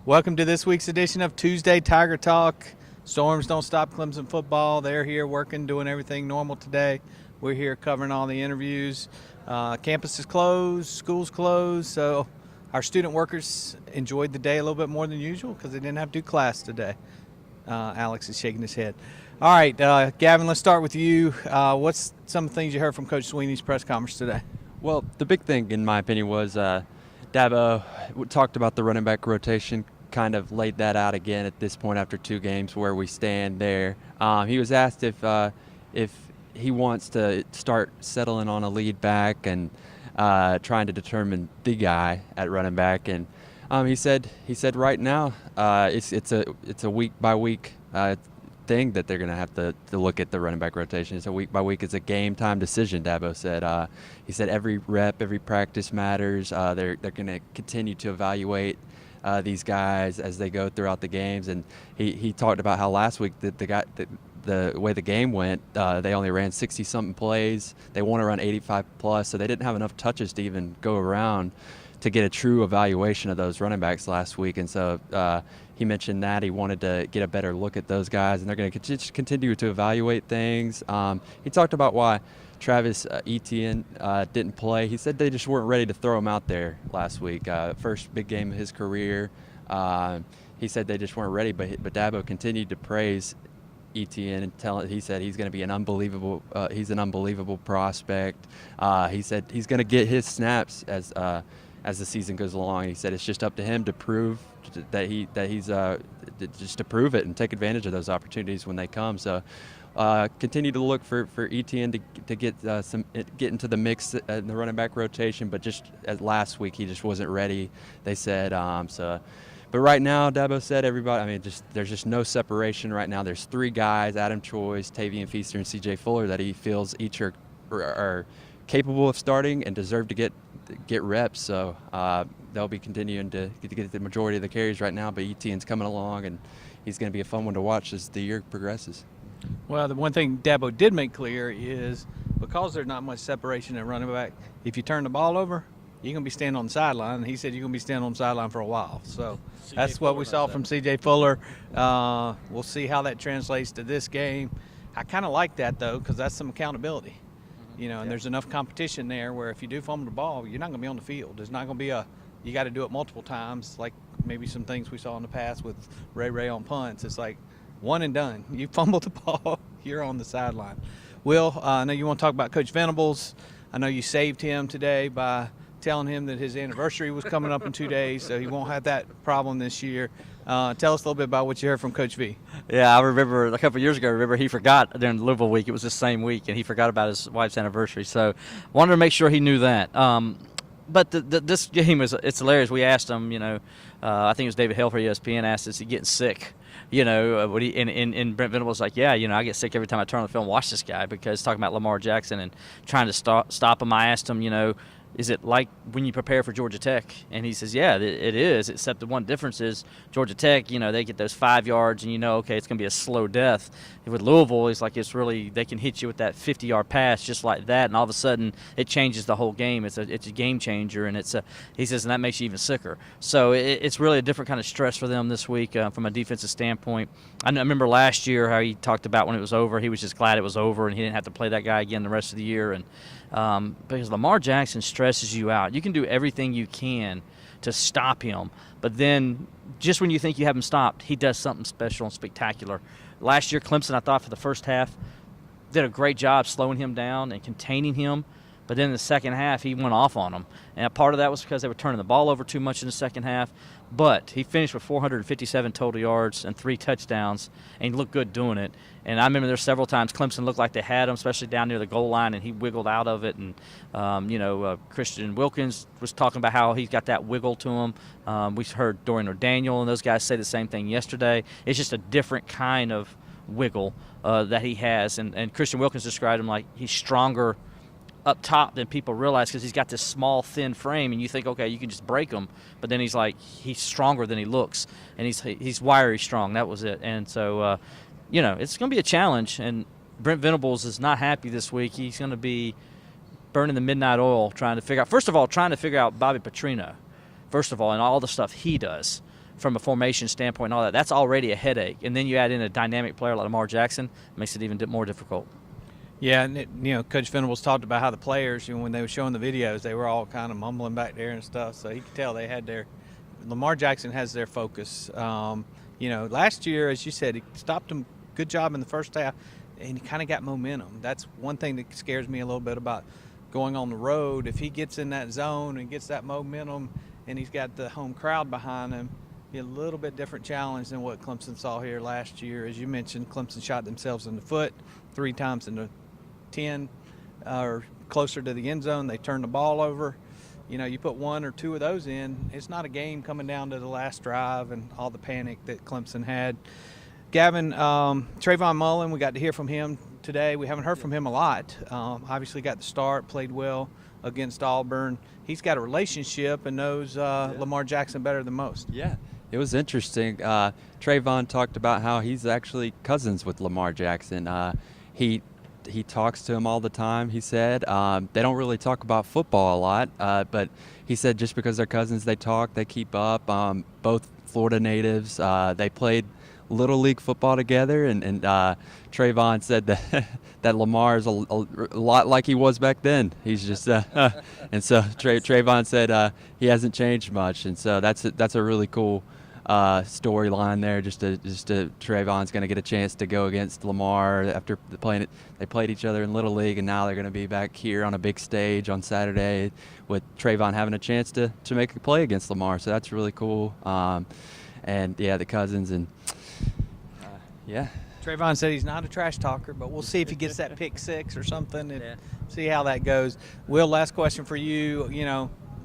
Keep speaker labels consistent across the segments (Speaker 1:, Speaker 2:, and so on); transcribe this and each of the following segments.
Speaker 1: Welcome to this week's edition of Tuesday Tiger Talk. Storms don't stop Clemson football. They're here working, doing everything normal today. We're here covering all the interviews. Campus is closed, school's closed, so our student workers enjoyed the day a little bit more than usual because they didn't have to do class today. Alex is shaking his head. All right, Gavin, let's start with you. What's some things you heard from Coach Sweeney's press conference today?
Speaker 2: Well, the big thing, in my opinion, was Dabo talked about the running back rotation, kind of laid that out again at this point after 2 games where we stand there. He was asked if he wants to start settling on a lead back and trying to determine the guy at running back, and he said right now it's a week by week thing that they're going to have to look at the running back rotation. It's a week by week. It's a game time decision, Dabo said. He said every rep, every practice matters. They're going to continue to evaluate these guys as they go throughout the games. And he talked about how last week the way the game went, they only ran 60-something plays. They want to run 85+, so they didn't have enough touches to even go around to get a true evaluation of those running backs last week. And so he mentioned that he wanted to get a better look at those guys, and they're going to continue to evaluate things. He talked about why Travis Etienne didn't play. He said they just weren't ready to throw him out there last week. First big game of his career. He said they just weren't ready, but Dabo continued to praise Etienne and he said he's going to be an unbelievable prospect. He said he's going to get his snaps as the season goes along. He said it's just up to him to prove that he's just to prove it and take advantage of those opportunities when they come. So continue to look for Etienne to get into the mix in the running back rotation, but just as last week he just wasn't ready, they said. But right now, Dabo said there's just no separation right now. There's 3 guys, Adam Choice, Tavian Feaster, and C.J. Fuller, that he feels each are capable of starting and deserve to get reps. So they'll be continuing to get the majority of the carries right now, but Etienne's coming along, and he's going to be a fun one to watch as the year progresses.
Speaker 1: Well, the one thing Dabo did make clear is because there's not much separation at running back, if you turn the ball over, you're going to be standing on the sideline. And he said you're going to be standing on the sideline for a while. So that's what we saw from C.J. Fuller. We'll see how that translates to this game. I kind of like that, though, because that's some accountability. And there's enough competition there where if you do fumble the ball, you're not going to be on the field. There's not going to be you got to do it multiple times, like maybe some things we saw in the past with Ray on punts. It's like one and done. You fumbled the ball, you're on the sideline. Will, I know you want to talk about Coach Venables. I know you saved him today by telling him that his anniversary was coming up in 2 days, so he won't have that problem this year. Tell us a little bit about what you heard from Coach V.
Speaker 3: Yeah, I remember a couple of years ago, he forgot during the Louisville week, it was the same week, and he forgot about his wife's anniversary. So wanted to make sure he knew that. But this game, it's hilarious. We asked him, I think it was David Hale for ESPN, asked, is he getting sick? And Brent Venables was like, yeah, I get sick every time I turn on the film and watch this guy, because talking about Lamar Jackson and trying to stop him. I asked him, is it like when you prepare for Georgia Tech? And he says, yeah, it is, except the one difference is Georgia Tech, they get those 5 yards and okay, it's going to be a slow death. With Louisville, it's like they can hit you with that 50-yard pass just like that, and all of a sudden it changes the whole game. It's a game changer, and he says, and that makes you even sicker. So it's really a different kind of stress for them this week from a defensive standpoint. I remember last year how he talked about when it was over, he was just glad it was over and he didn't have to play that guy again the rest of the year. And because Lamar Jackson stresses you out. You can do everything you can to stop him, but then just when you think you have him stopped, he does something special and spectacular. Last year, Clemson, I thought, for the first half, did a great job slowing him down and containing him, but then in the second half, he went off on them. And part of that was because they were turning the ball over too much in the second half, but he finished with 457 total yards and 3 touchdowns, and he looked good doing it. And I remember there several times Clemson looked like they had him, especially down near the goal line, and he wiggled out of it. And, Christian Wilkins was talking about how he's got that wiggle to him. We heard Dorian O'Daniel and those guys say the same thing yesterday. It's just a different kind of wiggle that he has. And Christian Wilkins described him like he's stronger up top than people realize because he's got this small, thin frame, and you think, okay, you can just break him. But then he's stronger than he looks, and he's wiry strong. That was it. And so, it's going to be a challenge, and Brent Venables is not happy this week. He's going to be burning the midnight oil trying to figure out – first of all, trying to figure out Bobby Petrino, first of all, and all the stuff he does. from a formation standpoint and all that, that's already a headache. And then you add in a dynamic player like Lamar Jackson, it makes it even more difficult.
Speaker 1: Yeah, and Coach Venables talked about how the players, when they were showing the videos, they were all kind of mumbling back there and stuff. So you could tell they had Lamar Jackson has their focus. Last year, as you said, he stopped him. Good job in the first half, and he kind of got momentum. That's one thing that scares me a little bit about going on the road. If he gets in that zone and gets that momentum, and he's got the home crowd behind him, be a little bit different challenge than what Clemson saw here last year. As you mentioned, Clemson shot themselves in the foot 3 times in the 10 or closer to the end zone. They turned the ball over. You put 1 or 2 of those in, it's not a game coming down to the last drive and all the panic that Clemson had. Gavin, Trayvon Mullen, we got to hear from him today. We haven't heard from him a lot. Obviously got the start, played well against Auburn. He's got a relationship and knows Lamar Jackson better than most.
Speaker 2: Yeah, it was interesting. Trayvon talked about how he's actually cousins with Lamar Jackson. He talks to him all the time, he said. They don't really talk about football a lot, but he said just because they're cousins, they talk, they keep up. Both Florida natives. They played Little League football together, and Trayvon said that Lamar is a lot like he was back then. He's just and so Trayvon said he hasn't changed much, and so that's a really cool storyline there. Just Trayvon's going to get a chance to go against Lamar after they played each other in Little League, and now they're going to be back here on a big stage on Saturday with Trayvon having a chance to make a play against Lamar. So that's really cool. And yeah, the cousins and yeah.
Speaker 1: Trayvon said he's not a trash talker, but we'll see if he gets that pick 6 or something and see how that goes. Will, last question for you.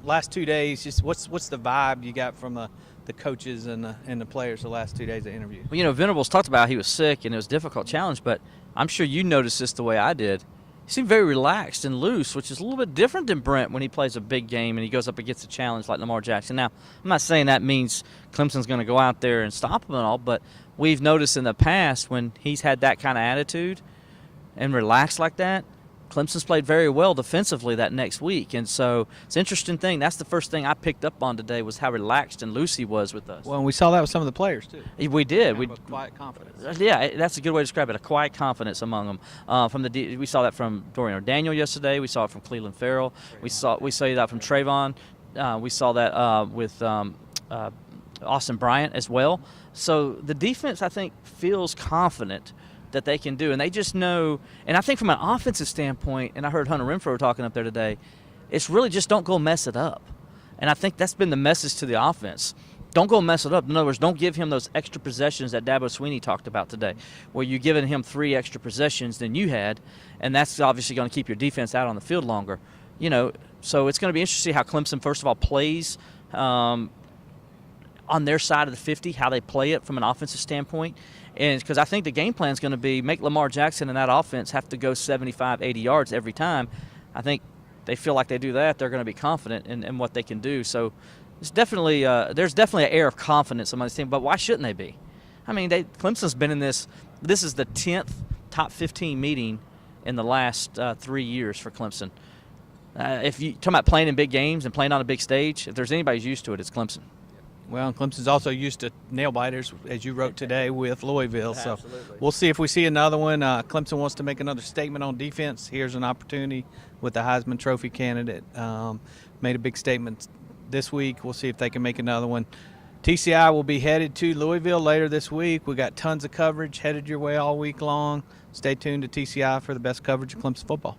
Speaker 1: Last 2 days, just what's the vibe you got from the coaches and the players the last 2 days of interviews?
Speaker 3: Well, Venables talked about how he was sick and it was a difficult challenge, but I'm sure you noticed this the way I did. He seemed very relaxed and loose, which is a little bit different than Brent when he plays a big game and he goes up against a challenge like Lamar Jackson. Now, I'm not saying that means Clemson's going to go out there and stop him and all, but we've noticed in the past when he's had that kind of attitude and relaxed like that, Clemson's played very well defensively that next week. And so it's an interesting thing. That's the first thing I picked up on today was how relaxed and loose he was with us.
Speaker 1: Well, and we saw that with some of the players, too.
Speaker 3: We did.
Speaker 1: We quiet confidence.
Speaker 3: Yeah, that's a good way to describe it, a quiet confidence among them. We saw that from Dorian O'Daniel yesterday. We saw it from Cleveland Farrell. We saw that from Trayvon. We saw that with Austin Bryant as well. So the defense, I think, feels confident that they can do. And they just know, and I think from an offensive standpoint, and I heard Hunter Renfrow talking up there today, it's really just don't go mess it up. And I think that's been the message to the offense. Don't go mess it up. In other words, don't give him those extra possessions that Dabo Swinney talked about today, where you're giving him 3 extra possessions than you had, and that's obviously going to keep your defense out on the field longer. So it's going to be interesting to see how Clemson, first of all, plays on their side of the 50, how they play it from an offensive standpoint. And because I think the game plan is going to be make Lamar Jackson and that offense have to go 75, 80 yards every time. I think they feel like they do that, they're going to be confident in what they can do. So it's definitely there's definitely an air of confidence among this team. But why shouldn't they be? I mean, Clemson's been in this. This is the 10th top 15 meeting in the last 3 years for Clemson. If you talk about playing in big games and playing on a big stage, if there's anybody who's used to it, it's Clemson.
Speaker 1: Well, Clemson's also used to nail biters, as you wrote today with Louisville. So
Speaker 3: Absolutely.
Speaker 1: we'll see if we see another one. Clemson wants to make another statement on defense. Here's an opportunity with the Heisman Trophy candidate. Made a big statement this week. We'll see if they can make another one. TCI will be headed to Louisville later this week. We got tons of coverage headed your way all week long. Stay tuned to TCI for the best coverage of Clemson football.